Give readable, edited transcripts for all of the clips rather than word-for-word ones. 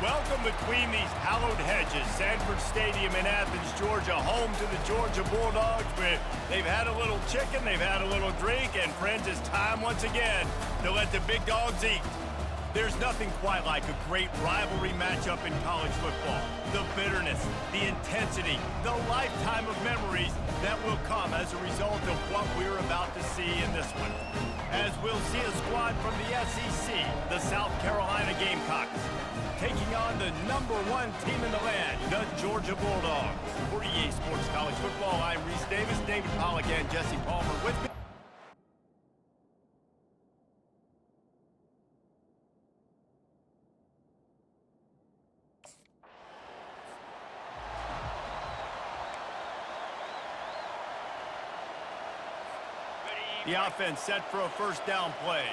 Welcome between these hallowed hedges. Sanford Stadium in Athens, Georgia, home to the Georgia Bulldogs. But they've had a little chicken, they've had a little drink, and friends, it's time once again to let the big dogs eat. There's nothing quite like a great rivalry matchup in college football. The bitterness, the intensity, the lifetime of memories that will come as a result of what we're about to see in this one. As we'll see a squad from the SEC, the South Carolina Gamecocks, taking on the #1 team in the land, the Georgia Bulldogs. For EA Sports College Football, I'm Reese Davis, David Pollack, and Jesse Palmer with me. The offense set for a first down play.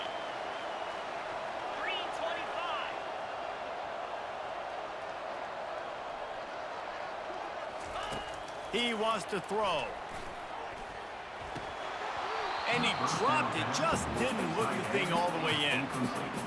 He wants to throw. And he dropped it, just didn't look the thing all the way in.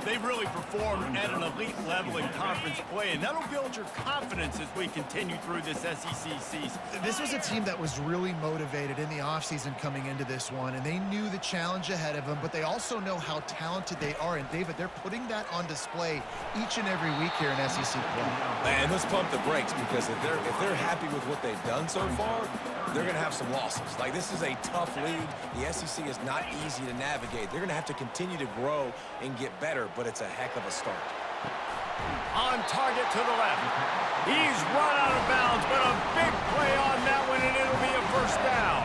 They've really performed at an elite level in conference play, and that'll build your confidence as we continue through this SEC season. This was a team that was really motivated in the offseason coming into this one, and they knew the challenge ahead of them, but they also know how talented they are. And, David, they're putting that on display each and every week here in SEC play. And let's pump the brakes, because if they're happy with what they've done so far, they're going to have some losses. Like, this is a tough league. The SEC is not easy to navigate. They're going to have to continue to grow and get better, but it's a heck of a start. On target to the left. He's run out of bounds, but a big play on that one, and it'll be a first down.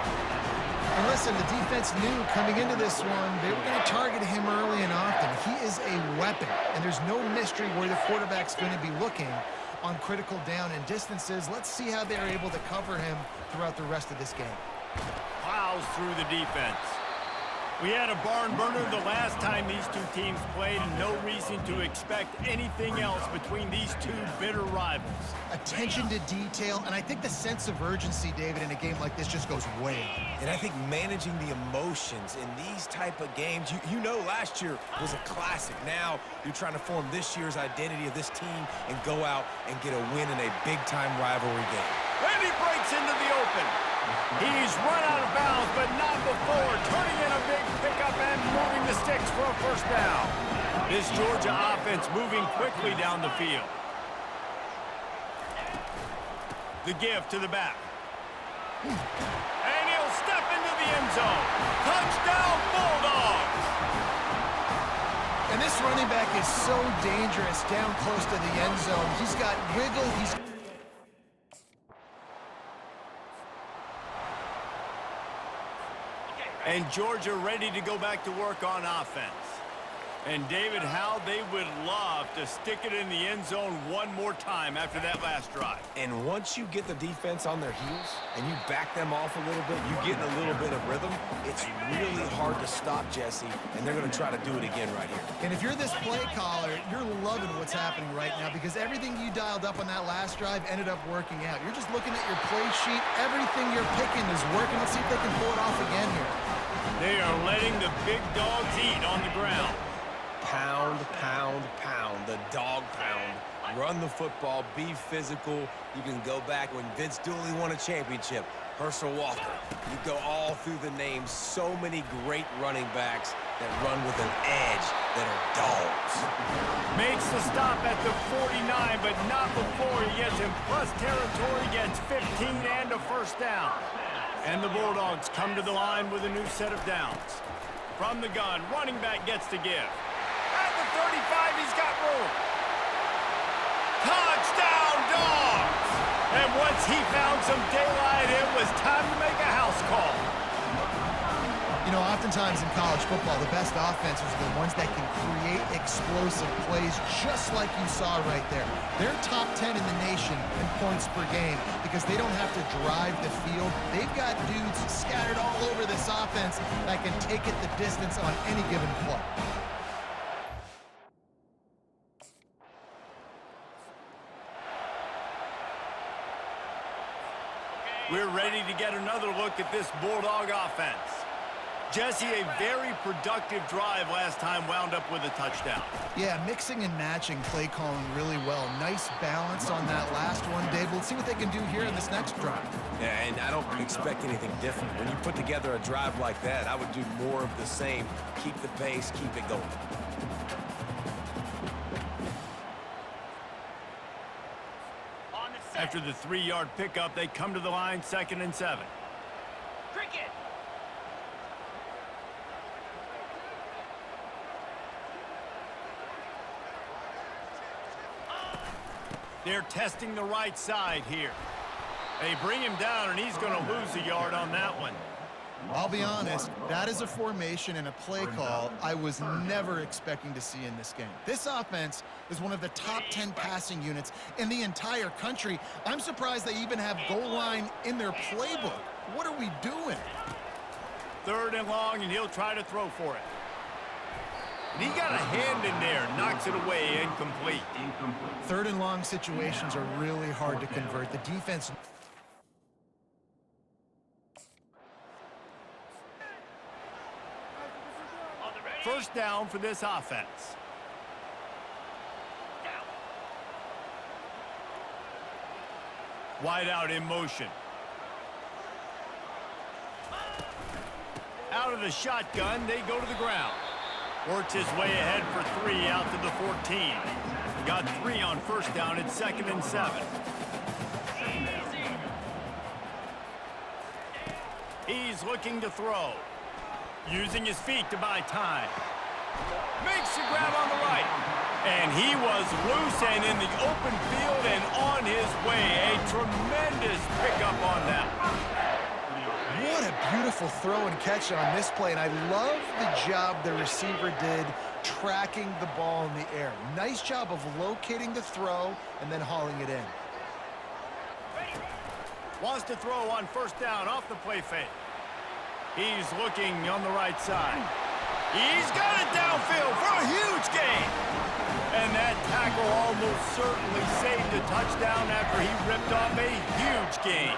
And listen, the defense knew coming into this one, they were going to target him early and often. He is a weapon, and there's no mystery where the quarterback's going to be looking on critical down and distances. Let's see how they're able to cover him throughout the rest of this game. Plows through the defense. We had a barn burner the last time these two teams played, and no reason to expect anything else between these two bitter rivals. Attention to detail, and I think the sense of urgency, David, in a game like this just goes way up. And I think managing the emotions in these type of games, you know last year was a classic. Now you're trying to form this year's identity of this team and go out and get a win in a big-time rivalry game. And he breaks into the open. He's run out of bounds, but not before turning in a big pickup and moving the sticks for a first down. This Georgia offense moving quickly down the field. The give to the back. And he'll step into the end zone. Touchdown, Bulldogs! And this running back is so dangerous down close to the end zone. He's got wiggle. And Georgia ready to go back to work on offense. And David, how they would love to stick it in the end zone one more time after that last drive. And once you get the defense on their heels and you back them off a little bit, you get in a little bit of rhythm, it's really hard to stop, Jesse, and they're going to try to do it again right here. And if you're this play caller, you're loving what's happening right now, because everything you dialed up on that last drive ended up working out. You're just looking at your play sheet. Everything you're picking is working. Let's see if they can pull it off again here. They are letting the big dogs eat on the ground. Pound, pound, pound, the dog pound. Run the football, be physical. You can go back when Vince Dooley won a championship, Herschel Walker. You go all through the names. So many great running backs that run with an edge that are dogs. Makes the stop at the 49, but not before he gets in plus territory, gets 15 and a first down. And the Bulldogs come to the line with a new set of downs. From the gun, running back gets to give. At the 35, he's got room. Touchdown, Dogs! And once he found some daylight, it was time to make a house call. You know, oftentimes in college football, the best offenses are the ones that can create explosive plays, just like you saw right there. They're top 10 in the nation in points per game because they don't have to drive the field. They've got dudes scattered all over this offense that can take it the distance on any given play. We're ready to get another look at this Bulldog offense. Jesse, a very productive drive last time wound up with a touchdown. Yeah, mixing and matching play calling really well. Nice balance on that last one, Dave. Let's see what they can do here in this next drive. Yeah, and I don't expect anything different. When you put together a drive like that, I would do more of the same. Keep the pace, keep it going. After the 3-yard pickup, they come to the line, 2nd and 7. Cricket. They're testing the right side here. They bring him down, and he's going to lose a yard on that one. I'll be honest, that is a formation and a play call I was never expecting to see in this game. This offense is one of the top 10 passing units in the entire country. I'm surprised they even have goal line in their playbook. What are we doing? 3rd and long, and he'll try to throw for it. And he got a hand in there, knocks it away, incomplete. 3rd and long situations are really hard to convert. The defense... First down for this offense. Wide out in motion. Out of the shotgun, they go to the ground. Works his way ahead for 3 out to the 14. Got 3 on first down at 2nd and 7. He's looking to throw. Using his feet to buy time. Makes the grab on the right. And he was loose and in the open field and on his way. A tremendous pickup on that. What a beautiful throw and catch on this play. And I love the job the receiver did tracking the ball in the air. Nice job of locating the throw and then hauling it in. Wants to throw on first down off the play fake. He's looking on the right side. He's got it downfield for a huge gain. And that tackle almost certainly saved a touchdown after he ripped off a huge gain.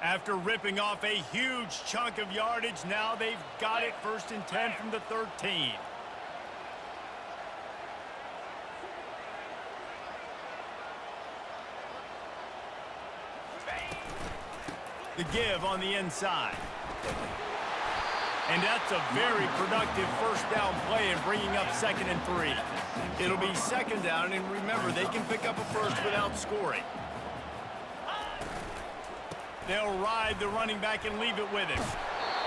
After ripping off a huge chunk of yardage, now they've got it 1st and 10 from the 13. The give on the inside. And that's a very productive first down play and bringing up 2nd and 3. It'll be 2nd down, and remember, they can pick up a first without scoring. They'll ride the running back and leave it with him.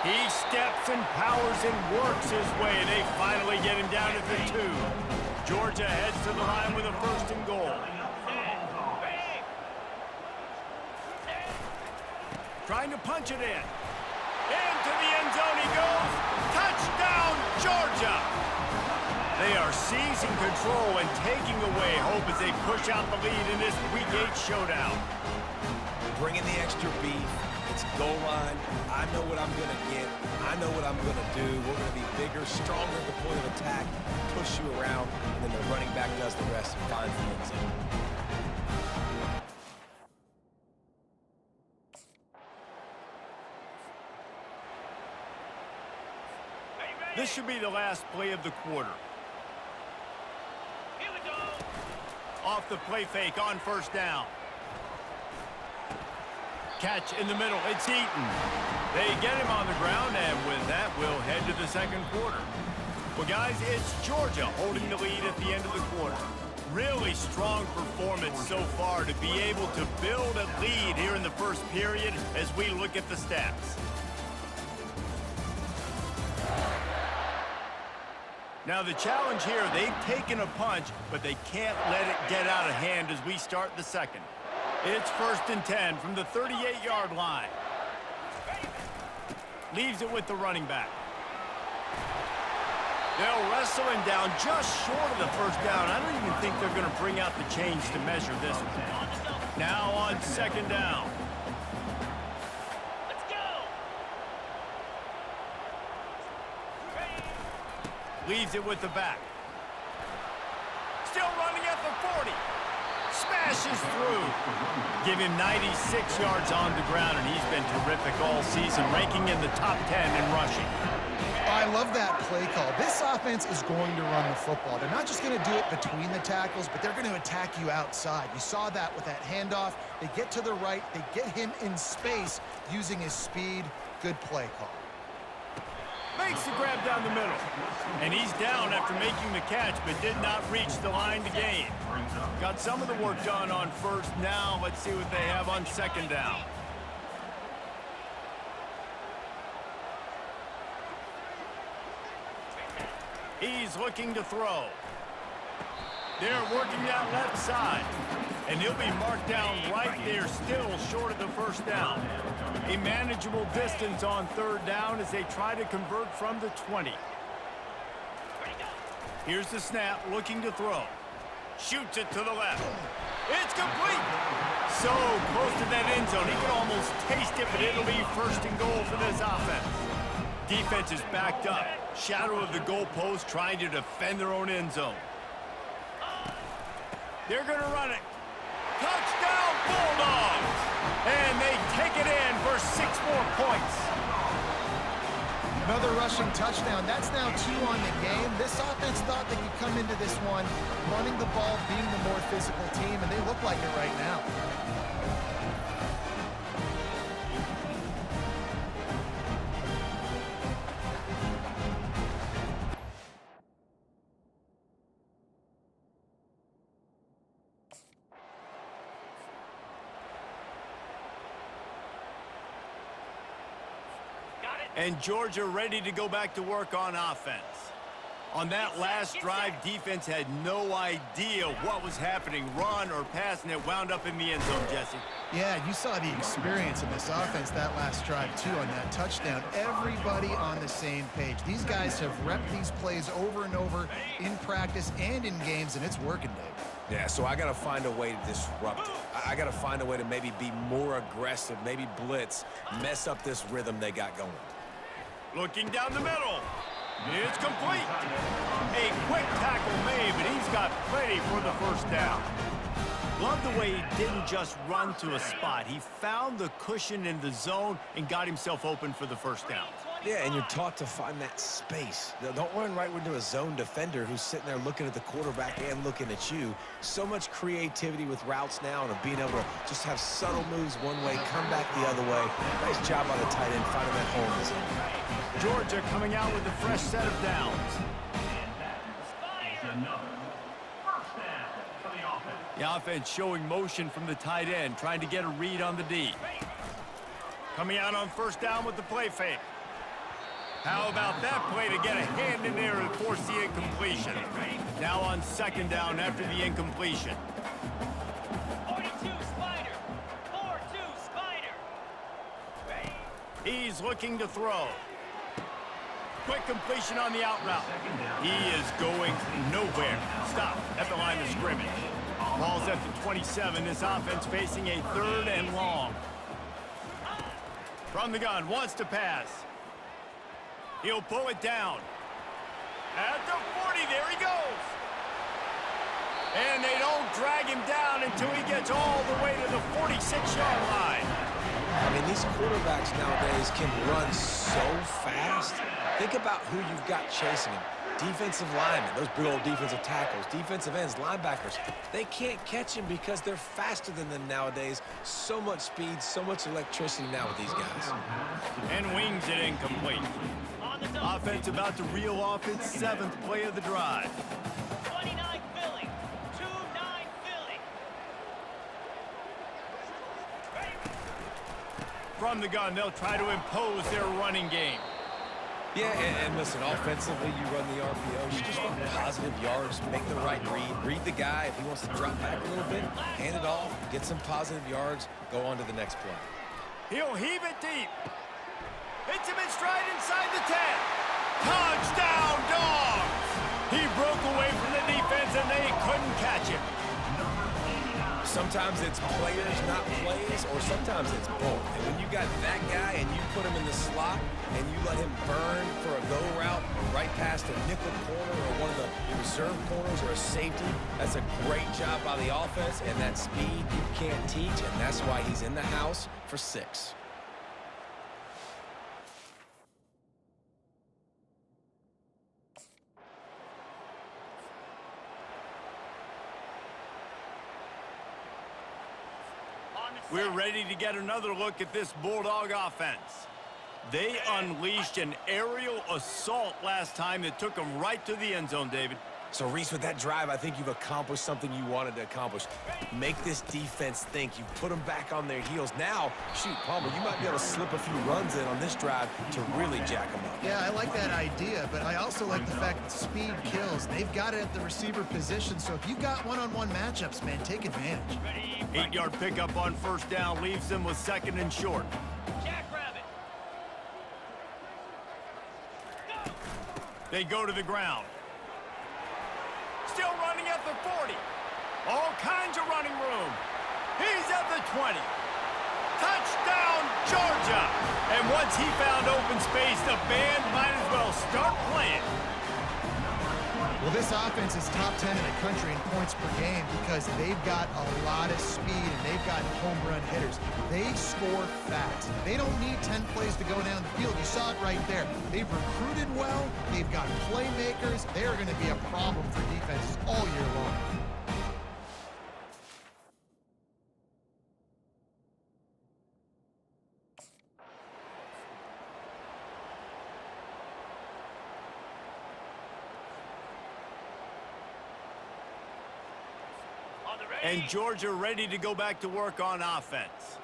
He steps and powers and works his way. They finally get him down at the 2. Georgia heads to the line with a 1st and goal. Trying to punch it in. Into the end zone he goes. Touchdown, Georgia! They are seizing control and taking away hope as they push out the lead in this Week 8 showdown. Bring in the extra beef. It's goal line. I know what I'm going to get. I know what I'm going to do. We're going to be bigger, stronger at the point of attack, push you around, and then the running back does the rest and finds the end zone. This should be the last play of the quarter. Here we go. Off the play fake on first down. Catch in the middle. It's Eaton. They get him on the ground, and with that, we'll head to the 2nd quarter. Well, guys, it's Georgia holding the lead at the end of the quarter. Really strong performance so far to be able to build a lead here in the first period as we look at the stats. Now, the challenge here, they've taken a punch, but they can't let it get out of hand as we start the 2nd. It's 1st and 10 from the 38-yard line. Leaves it with the running back. They'll wrestle him down just short of the first down. I don't even think they're going to bring out the chains to measure this one. Now on 2nd down. Leaves it with the back. Still running at the 40. Smashes through. Give him 96 yards on the ground, and he's been terrific all season, ranking in the top 10 in rushing. I love that play call. This offense is going to run the football. They're not just going to do it between the tackles, but they're going to attack you outside. You saw that with that handoff. They get to the right. They get him in space using his speed. Good play call. Makes the grab down the middle. And he's down after making the catch, but did not reach the line to gain. Got some of the work done on first. Now let's see what they have on second down. He's looking to throw. They're working that left side. And he'll be marked down right there, still short of the first down. A manageable distance on third down as they try to convert from the 20. Here's the snap, looking to throw. Shoots it to the left. It's complete. So close to that end zone. He can almost taste it, but it'll be first and goal for this offense. Defense is backed up. Shadow of the goalpost, trying to defend their own end zone. They're going to run it. Touchdown, Bulldogs! And they take it in for 6 more points. Another rushing touchdown. That's now 2 on the game. This offense thought they could come into this one running the ball, being the more physical team, and they look like it right now. And Georgia ready to go back to work on offense. On that last drive, defense had no idea what was happening, run or pass, and it wound up in the end zone, Jesse. Yeah, you saw the experience in this offense that last drive, too, on that touchdown. Everybody on the same page. These guys have repped these plays over and over in practice and in games, and it's working, Dave. Yeah, so I got to find a way to disrupt it. I got to find a way to maybe be more aggressive, maybe blitz, mess up this rhythm they got going. Looking down the middle. It's complete. A quick tackle made, but he's got plenty for the first down. Love the way he didn't just run to a spot. He found the cushion in the zone and got himself open for the first down. Yeah, and you're taught to find that space. Don't run right into a zone defender who's sitting there looking at the quarterback and looking at you. So much creativity with routes now and of being able to just have subtle moves one way, come back the other way. Nice job on the tight end, finding that home in zone. Georgia coming out with a fresh set of downs. The offense showing motion from the tight end, trying to get a read on the D. Coming out on first down with the play fake. How about that play to get a hand in there and force the incompletion? Now on second down after the incompletion. 42 Spider. 4-2 Spider. He's looking to throw. Quick completion on the out route. He is going nowhere. Stop at the line of scrimmage. Ball's at the 27. This offense facing a 3rd and long. From the gun, wants to pass. He'll pull it down. At the 40, there he goes. And they don't drag him down until he gets all the way to the 46-yard line. I mean, these quarterbacks nowadays can run so fast. Think about who you've got chasing him. Defensive linemen, those big old defensive tackles, defensive ends, linebackers. They can't catch him because they're faster than them nowadays. So much speed, so much electricity now with these guys. And wings it incomplete. Offense about to reel off its 7th play of the drive. 29 Philly. 2-9 Philly. From the gun, they'll try to impose their running game. Yeah, and listen, offensively, you run the RPO, you just want positive yards, make the right read the guy. If he wants to drop back a little bit, hand it off, get some positive yards, go on to the next play. He'll heave it deep. Hits him in stride inside the 10. Touchdown, Dogs! He broke away from the defense, and they couldn't catch him. Sometimes it's players, not plays. focus, or sometimes it's both. And when you got that guy and you put him in the slot and you let him burn for a go route right past a nickel corner or one of the reserve corners or a safety, that's a great job by the offense, and that speed you can't teach, and that's why he's in the house for 6. We're ready to get another look at this Bulldog offense. They unleashed an aerial assault last time that took them right to the end zone, David. So, Reese, with that drive, I think you've accomplished something you wanted to accomplish. Make this defense think. You've put them back on their heels. Now, shoot, Palmer, you might be able to slip a few runs in on this drive to really jack them up. Yeah, I like that idea, but I also like the fact that speed kills. They've got it at the receiver position, so if you've got one-on-one matchups, man, take advantage. 8-yard pickup on first down leaves them with 2nd and short. Jackrabbit. Go. They go to the ground. Still running at the 40. All kinds of running room. He's at the 20. Touchdown, Georgia! And once he found open space, the band might as well start playing. Well, this offense is top 10 in the country in points per game because they've got a lot of speed and they've got home run hitters. They score fast. They don't need 10 plays to go down the field. You saw it right there. They've recruited well. They've got playmakers. They're going to be a problem for defenses all year long. And Georgia ready to go back to work on offense.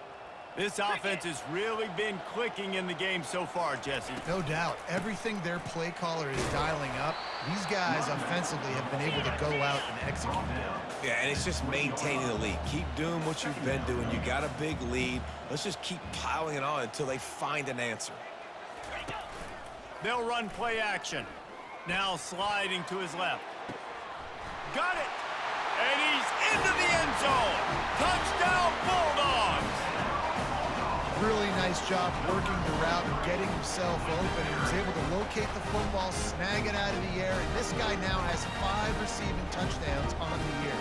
This offense has really been clicking in the game so far, Jesse. No doubt. Everything their play caller is dialing up, these guys offensively have been able to go out and execute now. Yeah, and it's just maintaining the lead. Keep doing what you've been doing. You got a big lead. Let's just keep piling it on until they find an answer. They'll run play action. Now sliding to his left. Got it! And he's into the end zone. Touchdown, Bulldogs! Really nice job working the route and getting himself open. He was able to locate the football, snag it out of the air, and this guy now has 5 receiving touchdowns on the year.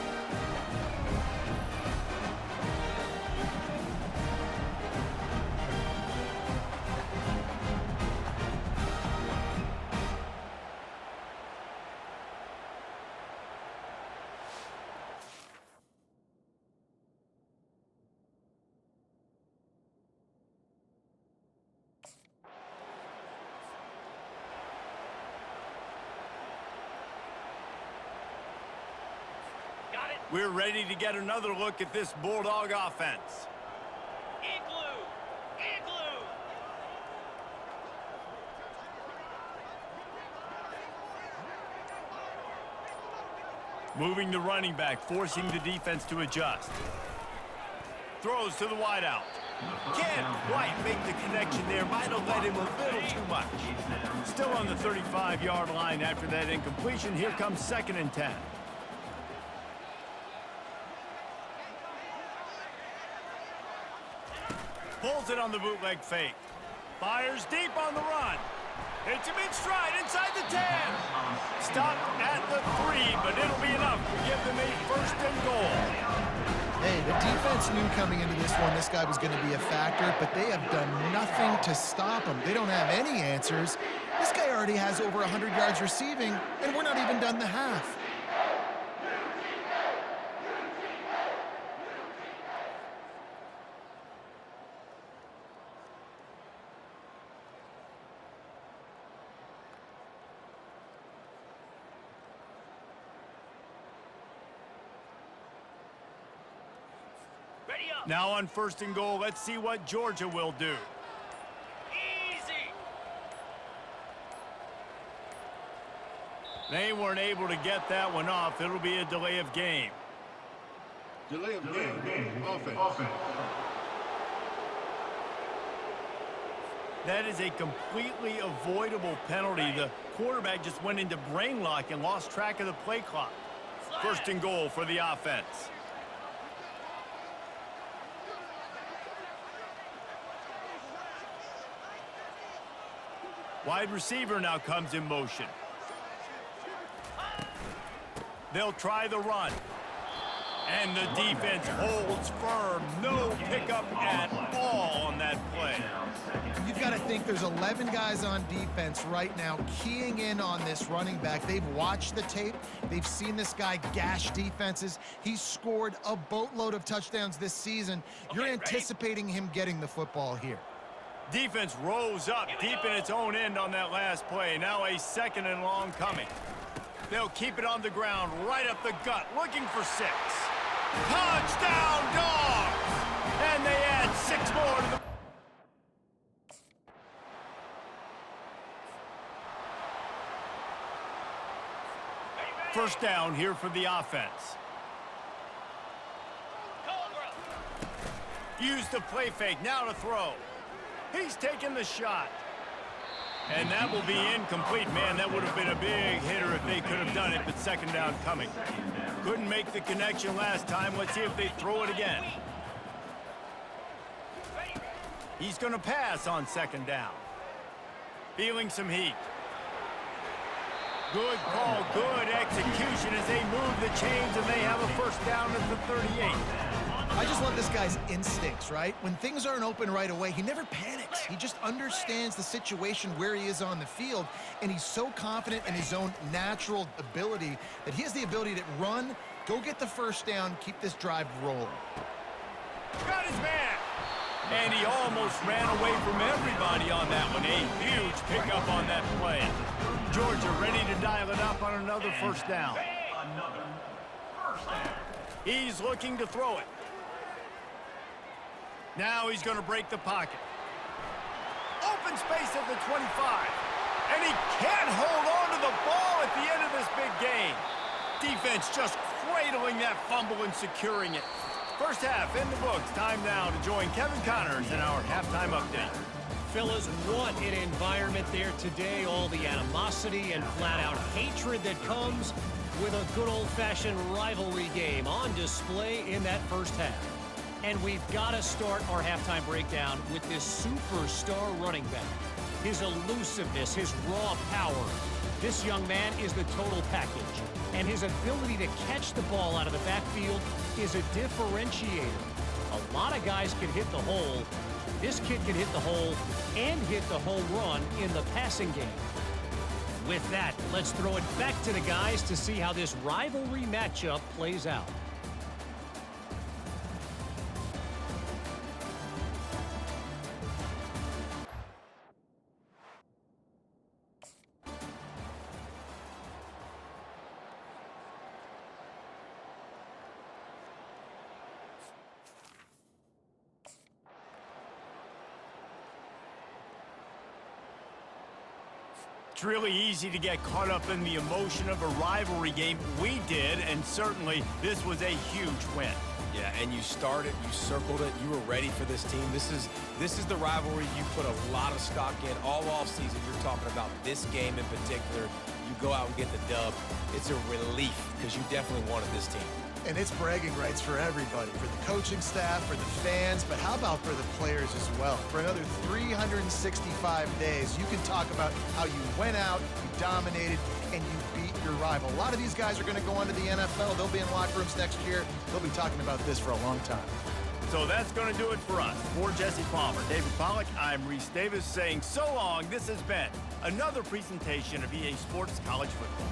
We're ready to get another look at this Bulldog offense. Igloo. Igloo. Moving the running back, forcing the defense to adjust. Throws to the wideout. Can't quite make the connection there. Might have led him a little too much. Still on the 35-yard line after that incompletion. Here comes 2nd and 10. Pulls it on the bootleg fake. Fires deep on the run. Hits him in stride inside the 10. Stopped at the 3, but it'll be enough to give them a 1st and goal. Hey, the defense knew coming into this one this guy was going to be a factor, but they have done nothing to stop him. They don't have any answers. This guy already has over 100 yards receiving, and we're not even done the half. Now on 1st and goal, let's see what Georgia will do. Easy. They weren't able to get that one off. It'll be a delay of game. Delay of game. Offense. That is a completely avoidable penalty. The quarterback just went into brain lock and lost track of the play clock. 1st and goal for the offense. Wide receiver now comes in motion. They'll try the run. And the defense holds firm. No pickup at all on that play. You've got to think there's 11 guys on defense right now keying in on this running back. They've watched the tape. They've seen this guy gash defenses. He's scored a boatload of touchdowns this season. You're anticipating him getting the football here. Defense rose up deep in its own end on that last play. Now a 2nd and long coming. They'll keep it on the ground, right up the gut, looking for 6. Touchdown, Dogs! And they add 6 more to the... First down here for the offense. Cobra. Use the play fake, now to throw. He's taking the shot. And that will be incomplete. Man, that would have been a big hitter if they could have done it, but 2nd down coming. Couldn't make the connection last time. Let's see if they throw it again. He's going to pass on 2nd down. Feeling some heat. Good call, good execution as they move the chains, and they have a first down at the 38. I just love this guy's instincts, right? When things aren't open right away, he never panics. He just understands the situation where he is on the field, and he's so confident in his own natural ability that he has the ability to run, go get the first down, keep this drive rolling. Got his man! And he almost ran away from everybody on that one. A huge pickup on that play. Georgia ready to dial it up on another first down. He's looking to throw it. Now he's going to break the pocket. Open space at the 25. And he can't hold on to the ball at the end of this big game. Defense just cradling that fumble and securing it. First half in the books. Time now to join Kevin Connors in our halftime update. Fellas, what an environment there today. All the animosity and flat-out hatred that comes with a good old-fashioned rivalry game on display in that first half. And we've got to start our halftime breakdown with this superstar running back. His elusiveness, his raw power. This young man is the total package. And his ability to catch the ball out of the backfield is a differentiator. A lot of guys can hit the hole. This kid can hit the hole and hit the home run in the passing game. With that, let's throw it back to the guys to see how this rivalry matchup plays out. It's really easy to get caught up in the emotion of a rivalry game. We did, and certainly this was a huge win. Yeah, and you started, you circled it, you were ready for this team. This is the rivalry you put a lot of stock in all offseason. You're talking about this game in particular. You go out and get the dub. It's a relief because you definitely wanted this team. And it's bragging rights for everybody, for the coaching staff, for the fans, but how about for the players as well? For another 365 days, you can talk about how you went out, you dominated, and you beat your rival. A lot of these guys are going to go on to the NFL. They'll be in locker rooms next year. They'll be talking about this for a long time. So that's going to do it for us. For Jesse Palmer, David Pollack, I'm Reese Davis saying so long. This has been another presentation of EA Sports College Football.